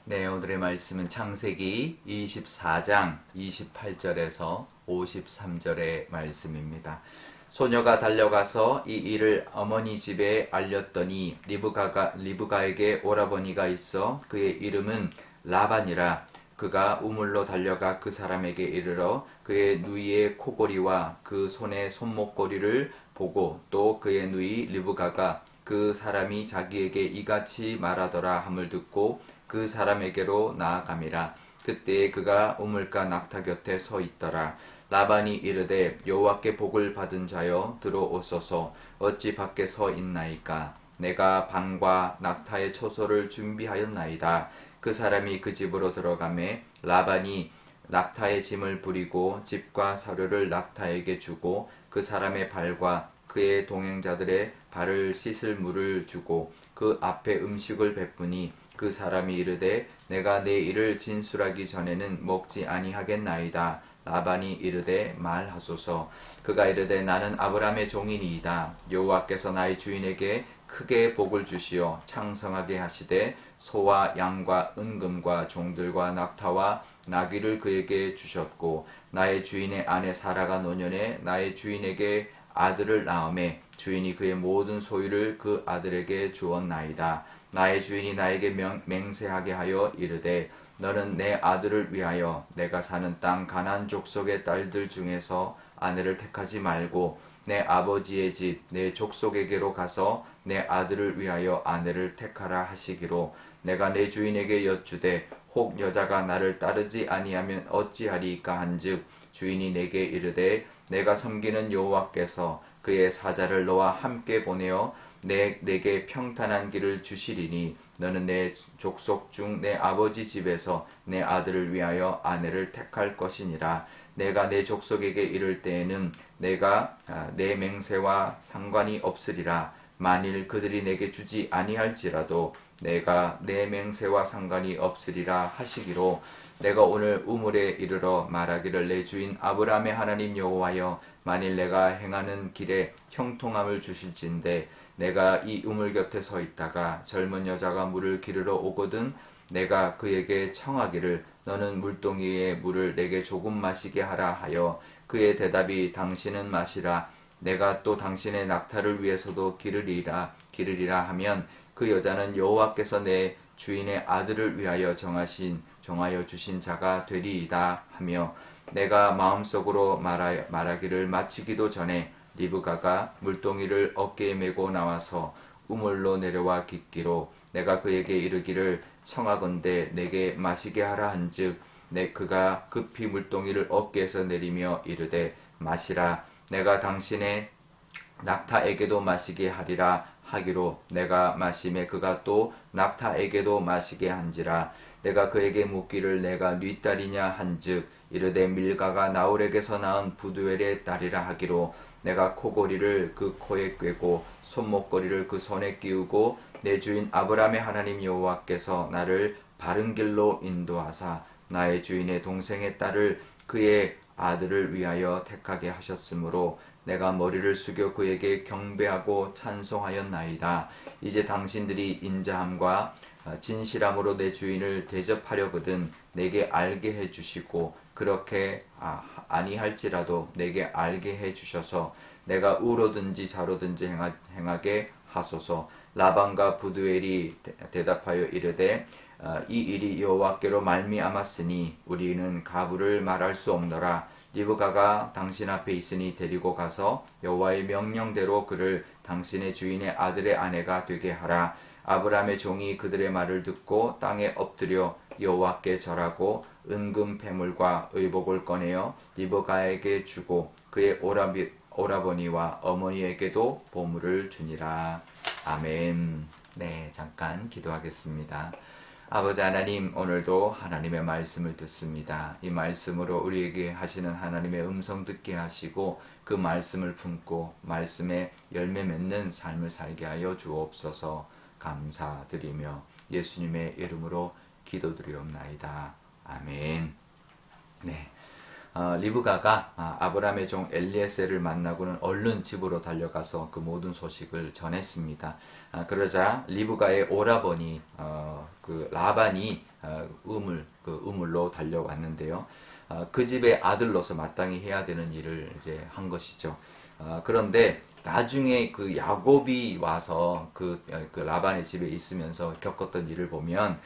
네, 오늘의 말씀은 창세기 24장 28절에서 53절의 말씀입니다. 소녀가 달려가서 이 일을 어머니 집에 알렸더니 리브가에게 오라버니가 있어 그의 이름은 라반이라. 그가 우물로 달려가 그 사람에게 이르러 그의 누이의 코골이와 그 손의 손목고리를 보고 또 그의 누이 리브가가 그 사람이 자기에게 이같이 말하더라 함을 듣고 그 사람에게로 나아감이라. 그때에 그가 우물가 낙타 곁에 서 있더라. 라반이 이르되 여호와께 복을 받은 자여 들어오소서. 어찌 밖에 서 있나이까. 내가 방과 낙타의 초소를 준비하였나이다. 그 사람이 그 집으로 들어가매 라반이 낙타의 짐을 부리고 집과 사료를 낙타에게 주고 그 사람의 발과 그의 동행자들의 발을 씻을 물을 주고 그 앞에 음식을 베푸니 그 사람이 이르되 내가 내 일을 진술하기 전에는 먹지 아니하겠나이다. 라반이 이르되 말하소서. 그가 이르되 나는 아브라함의 종이니이다. 여호와께서 나의 주인에게 크게 복을 주시어 창성하게 하시되 소와 양과 은금과 종들과 낙타와 나귀를 그에게 주셨고 나의 주인의 아내 사라가 노년에 나의 주인에게 아들을 낳음에 주인이 그의 모든 소유를 그 아들에게 주었나이다. 나의 주인이 나에게 맹세하게 하여 이르되 너는 내 아들을 위하여 내가 사는 땅 가나안 족속의 딸들 중에서 아내를 택하지 말고 내 아버지의 집 내 족속에게로 가서 내 아들을 위하여 아내를 택하라 하시기로 내가 내 주인에게 여쭈되 혹 여자가 나를 따르지 아니하면 어찌하리이까 한즉 주인이 내게 이르되 내가 섬기는 여호와께서 그의 사자를 너와 함께 보내어 내게 평탄한 길을 주시리니 너는 내 족속 중 내 아버지 집에서 내 아들을 위하여 아내를 택할 것이니라. 내가 내 족속에게 이를 때에는 내가 내 맹세와 상관이 없으리라. 만일 그들이 내게 주지 아니할지라도 내가 내 맹세와 상관이 없으리라 하시기로 내가 오늘 우물에 이르러 말하기를 내 주인 아브라함의 하나님 여호와여 만일 내가 행하는 길에 형통함을 주실진데 내가 이 우물 곁에 서 있다가 젊은 여자가 물을 기르러 오거든 내가 그에게 청하기를 너는 물동이의 물을 내게 조금 마시게 하라 하여 그의 대답이 당신은 마시라 내가 또 당신의 낙타를 위해서도 기르리라 하면 그 여자는 여호와께서 내 주인의 아들을 위하여 정하여 주신 자가 되리이다 하며 내가 마음속으로 말하기를 마치기도 전에 리브가가 물동이를 어깨에 메고 나와서 우물로 내려와 깃기로 내가 그에게 이르기를 청하건대 내게 마시게 하라 한즉 그가 급히 물동이를 어깨에서 내리며 이르되 마시라 내가 당신의 낙타에게도 마시게 하리라 하기로 내가 마심에 그가 또 낙타에게도 마시게 한지라 내가 그에게 묻기를 내가 네 딸이냐 한즉 이르되 밀가가 나홀에게서 낳은 부두엘의 딸이라 하기로 내가 코고리를 그 코에 꿰고 손목고리를 그 손에 끼우고 내 주인 아브라함의 하나님 여호와께서 나를 바른 길로 인도하사 나의 주인의 동생의 딸을 그의 아들을 위하여 택하게 하셨으므로 내가 머리를 숙여 그에게 경배하고 찬송하였나이다. 이제 당신들이 인자함과 진실함으로 내 주인을 대접하려거든 내게 알게 해주시고 그렇게 아니할지라도 내게 알게 해주셔서 내가 우로든지 좌로든지 행하게 하소서. 라반과 부두엘이 대답하여 이르되 이 일이 여호와께로 말미암았으니 우리는 가부를 말할 수 없노라. 리브가가 당신 앞에 있으니 데리고 가서 여호와의 명령대로 그를 당신의 주인의 아들의 아내가 되게 하라. 아브라함의 종이 그들의 말을 듣고 땅에 엎드려 여호와께 절하고 은금 패물과 의복을 꺼내어 리브가에게 주고 그의 오라버니와 어머니에게도 보물을 주니라. 아멘. 네, 잠깐 기도하겠습니다. 아버지 하나님, 오늘도 하나님의 말씀을 듣습니다. 이 말씀으로 우리에게 하시는 하나님의 음성 듣게 하시고 그 말씀을 품고 말씀에 열매 맺는 삶을 살게 하여 주옵소서. 감사드리며 예수님의 이름으로 기도드리옵나이다. 아멘. 네. 리브가가 아브라함의 종 엘리에셀을 만나고는 얼른 집으로 달려가서 그 모든 소식을 전했습니다. 그러자 리브가의 오라버니 그 라반이 우물로 달려왔는데요. 그 집의 아들로서 마땅히 해야 되는 일을 이제 한 것이죠. 그런데 나중에 그 야곱이 와서 그 라반의 집에 있으면서 겪었던 일을 보면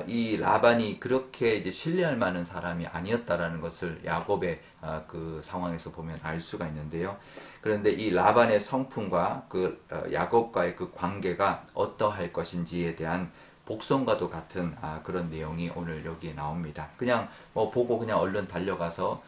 이 라반이 그렇게 이제 신뢰할 만한 사람이 아니었다라는 것을 야곱의 그 상황에서 보면 알 수가 있는데요. 그런데 이 라반의 성품과 그 야곱과의 그 관계가 어떠할 것인지에 대한 복선과도 같은 그런 내용이 오늘 여기에 나옵니다. 그냥 뭐 보고 그냥 얼른 달려가서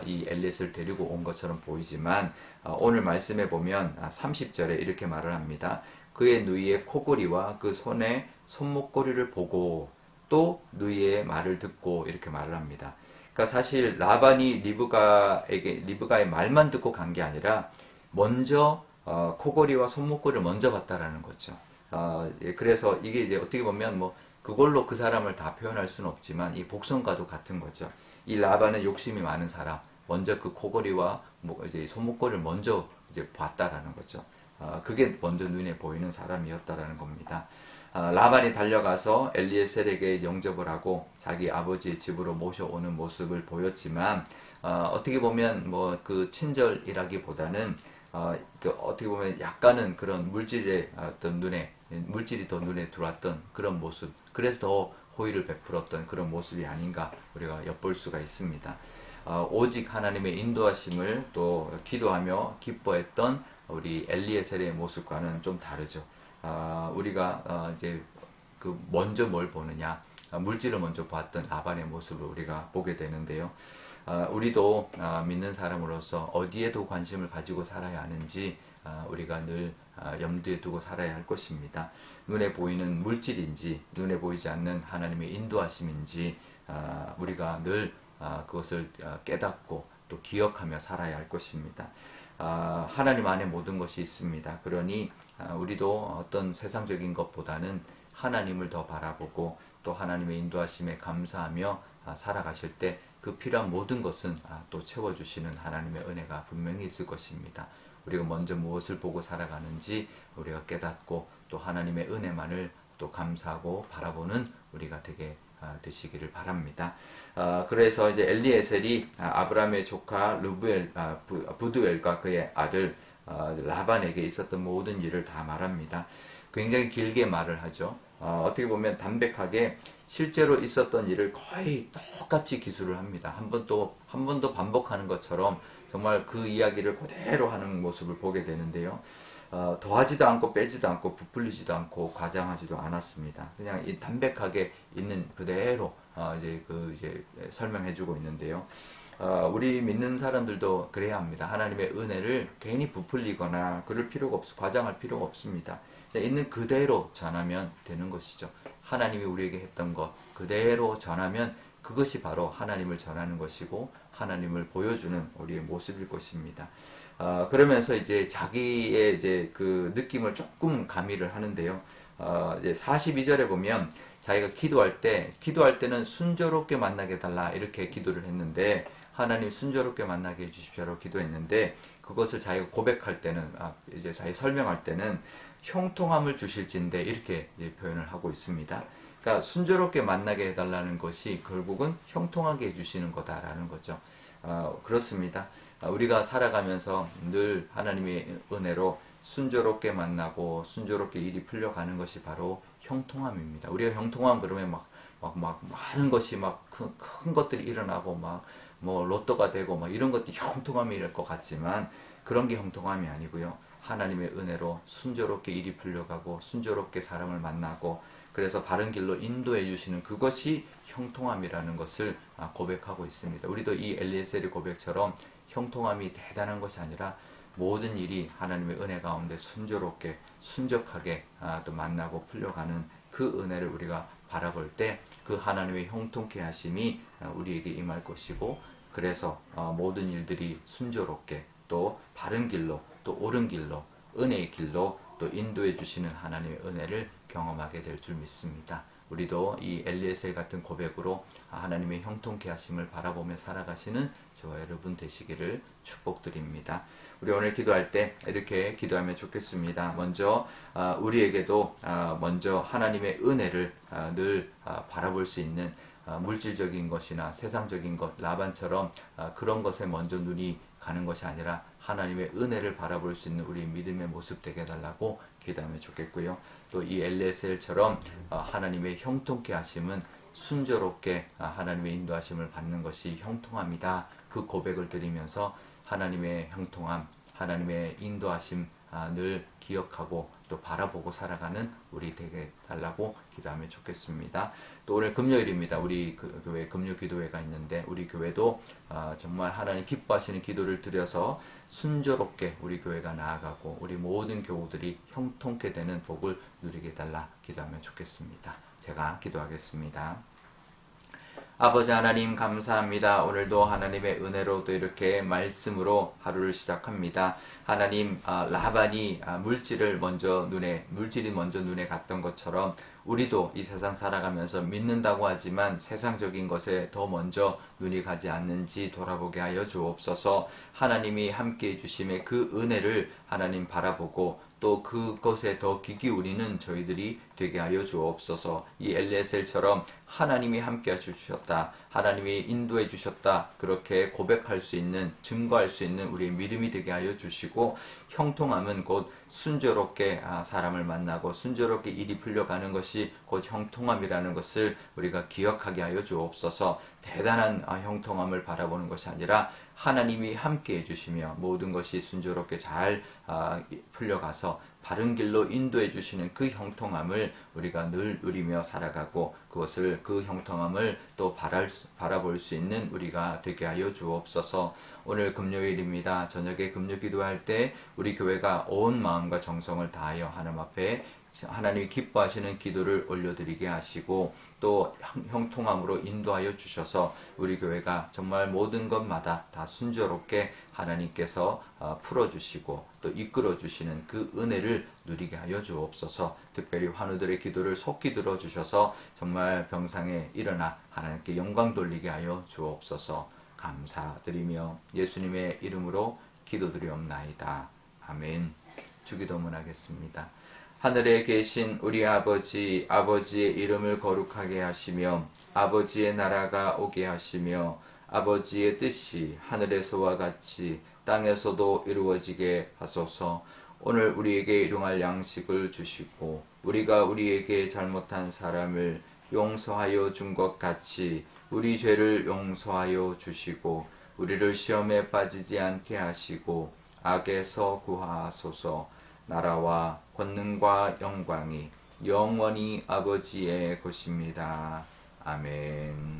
이 엘리에셀을 데리고 온 것처럼 보이지만 오늘 말씀에 보면 30절에 이렇게 말을 합니다. 그의 누이의 코골이와 그 손의 손목고리를 보고 또 누이의 말을 듣고 이렇게 말을 합니다. 그러니까 사실 라반이 리브가의 말만 듣고 간 게 아니라 먼저 코골이와 손목고리를 먼저 봤다라는 거죠. 그래서 이게 이제 어떻게 보면 뭐 그걸로 그 사람을 다 표현할 수는 없지만 이 복선과도 같은 거죠. 이 라반은 욕심이 많은 사람, 먼저 그 코골이와 뭐 이제 손목고리를 먼저 이제 봤다라는 거죠. 그게 먼저 눈에 보이는 사람이었다라는 겁니다. 라반이 달려가서 엘리에셀에게 영접을 하고 자기 아버지의 집으로 모셔오는 모습을 보였지만 어떻게 보면 뭐 그 친절이라기보다는 어떻게 보면 약간은 그런 물질의 어떤 물질이 더 눈에 들어왔던 그런 모습, 그래서 더 호의를 베풀었던 그런 모습이 아닌가 우리가 엿볼 수가 있습니다. 오직 하나님의 인도하심을 또 기도하며 기뻐했던 우리 엘리에셀의 모습과는 좀 다르죠. 우리가 이제 그 먼저 뭘 보느냐, 물질을 먼저 봤던 라반의 모습을 우리가 보게 되는데요. 우리도 믿는 사람으로서 어디에도 관심을 가지고 살아야 하는지 우리가 늘 염두에 두고 살아야 할 것입니다. 눈에 보이는 물질인지 눈에 보이지 않는 하나님의 인도하심인지 우리가 늘 그것을 깨닫고 또 기억하며 살아야 할 것입니다. 하나님 안에 모든 것이 있습니다. 그러니 우리도 어떤 세상적인 것보다는 하나님을 더 바라보고 또 하나님의 인도하심에 감사하며 살아가실 때 그 필요한 모든 것은 또 채워주시는 하나님의 은혜가 분명히 있을 것입니다. 우리가 먼저 무엇을 보고 살아가는지 우리가 깨닫고 또 하나님의 은혜만을 또 감사하고 바라보는 우리가 되게 되시기를 바랍니다. 그래서 이제 엘리에셀이 아브라함의 조카 부두엘과 그의 아들 라반에게 있었던 모든 일을 다 말합니다. 굉장히 길게 말을 하죠. 어떻게 보면 담백하게 실제로 있었던 일을 거의 똑같이 기술을 합니다. 한 번 더 반복하는 것처럼 정말 그 이야기를 그대로 하는 모습을 보게 되는데요. 더하지도 않고 빼지도 않고 부풀리지도 않고 과장하지도 않았습니다. 그냥 이 담백하게 있는 그대로 이제 설명해주고 있는데요. 우리 믿는 사람들도 그래야 합니다. 하나님의 은혜를 괜히 부풀리거나 그럴 필요가 과장할 필요가 없습니다. 있는 그대로 전하면 되는 것이죠. 하나님이 우리에게 했던 것 그대로 전하면 그것이 바로 하나님을 전하는 것이고 하나님을 보여주는 우리의 모습일 것입니다. 그러면서 이제 자기의 이제 그 느낌을 조금 가미를 하는데요. 이제 42절에 보면 자기가 기도할 때는 순조롭게 만나게 해달라 이렇게 기도를 했는데 하나님 순조롭게 만나게 해주십시오라고 기도했는데 그것을 자기가 고백할 때는 이제 자기 설명할 때는 형통함을 주실진데 이렇게 표현을 하고 있습니다. 그러니까 순조롭게 만나게 해달라는 것이 결국은 형통하게 해주시는 거다라는 거죠. 그렇습니다. 우리가 살아가면서 늘 하나님의 은혜로 순조롭게 만나고 순조롭게 일이 풀려가는 것이 바로 형통함입니다. 우리가 형통함 그러면 막 많은 것이 막 큰 것들이 일어나고 뭐 로또가 되고 이런 것들이 형통함일 것 같지만 그런 게 형통함이 아니고요. 하나님의 은혜로 순조롭게 일이 풀려가고 순조롭게 사람을 만나고 그래서 바른 길로 인도해 주시는 그것이 형통함이라는 것을 고백하고 있습니다. 우리도 이 엘리에셀의 고백처럼 형통함이 대단한 것이 아니라 모든 일이 하나님의 은혜 가운데 순조롭게 순적하게 또 만나고 풀려가는 그 은혜를 우리가 바라볼 때 그 하나님의 형통케 하심이 우리에게 임할 것이고 그래서 모든 일들이 순조롭게 또 바른 길로 또 옳은 길로 은혜의 길로 또 인도해 주시는 하나님의 은혜를 경험하게 될 줄 믿습니다. 우리도 이 엘리에셀 같은 고백으로 하나님의 형통케 하심을 바라보며 살아가시는 저와 여러분 되시기를 축복드립니다. 우리 오늘 기도할 때 이렇게 기도하면 좋겠습니다. 먼저 우리에게도 먼저 하나님의 은혜를 늘 바라볼 수 있는 물질적인 것이나 세상적인 것, 라반처럼 그런 것에 먼저 눈이 가는 것이 아니라 하나님의 은혜를 바라볼 수 있는 우리 믿음의 모습 되게 해달라고 기도하면 좋겠고요. 또 이 엘리에셀처럼 하나님의 형통케 하심은 순조롭게 하나님의 인도하심을 받는 것이 형통함이다. 그 고백을 드리면서 하나님의 형통함, 하나님의 인도하심 늘 기억하고 또 바라보고 살아가는 우리 되게 달라고 기도하면 좋겠습니다. 또 오늘 금요일입니다. 우리 교회 금요 기도회가 있는데 우리 교회도 정말 하나님 기뻐하시는 기도를 드려서 순조롭게 우리 교회가 나아가고 우리 모든 교우들이 형통케 되는 복을 누리게 달라 기도하면 좋겠습니다. 제가 기도하겠습니다. 아버지 하나님 감사합니다. 오늘도 하나님의 은혜로도 이렇게 말씀으로 하루를 시작합니다. 하나님 라반이 물질이 먼저 눈에 갔던 것처럼 우리도 이 세상 살아가면서 믿는다고 하지만 세상적인 것에 더 먼저 눈이 가지 않는지 돌아보게 하여 주옵소서. 하나님이 함께해 주심의 그 은혜를 하나님 바라보고 또 그것에 더 귀 기울이는 저희들이 되게 하여 주옵소서. 이 엘리에셀처럼 하나님이 함께 하셔주셨다, 하나님이 인도해 주셨다, 그렇게 고백할 수 있는, 증거할 수 있는 우리의 믿음이 되게 하여 주시고, 형통함은 곧 순조롭게 사람을 만나고 순조롭게 일이 풀려가는 것이 곧 형통함이라는 것을 우리가 기억하게 하여 주옵소서. 대단한 형통함을 바라보는 것이 아니라 하나님이 함께 해주시며 모든 것이 순조롭게 잘 풀려가서 바른 길로 인도해 주시는 그 형통함을 우리가 늘 누리며 살아가고 그것을 그 형통함을 또 바라볼 수 있는 우리가 되게 하여 주옵소서. 오늘 금요일입니다. 저녁에 금요 기도할 때 우리 교회가 온 마음과 정성을 다하여 하나님 앞에 하나님이 기뻐하시는 기도를 올려드리게 하시고 또 형통함으로 인도하여 주셔서 우리 교회가 정말 모든 것마다 다 순조롭게 하나님께서 풀어주시고 또 이끌어주시는 그 은혜를 누리게 하여 주옵소서. 특별히 환우들의 기도를 속히 들어주셔서 정말 병상에 일어나 하나님께 영광 돌리게 하여 주옵소서. 감사드리며 예수님의 이름으로 기도드리옵나이다. 아멘. 주기도문 하겠습니다. 하늘에 계신 우리 아버지, 아버지의 이름을 거룩하게 하시며 아버지의 나라가 오게 하시며 아버지의 뜻이 하늘에서와 같이 땅에서도 이루어지게 하소서. 오늘 우리에게 일용할 양식을 주시고 우리가 우리에게 잘못한 사람을 용서하여 준 것 같이 우리 죄를 용서하여 주시고 우리를 시험에 빠지지 않게 하시고 악에서 구하소서. 나라와 권능과 영광이 영원히 아버지의 것입니다. 아멘.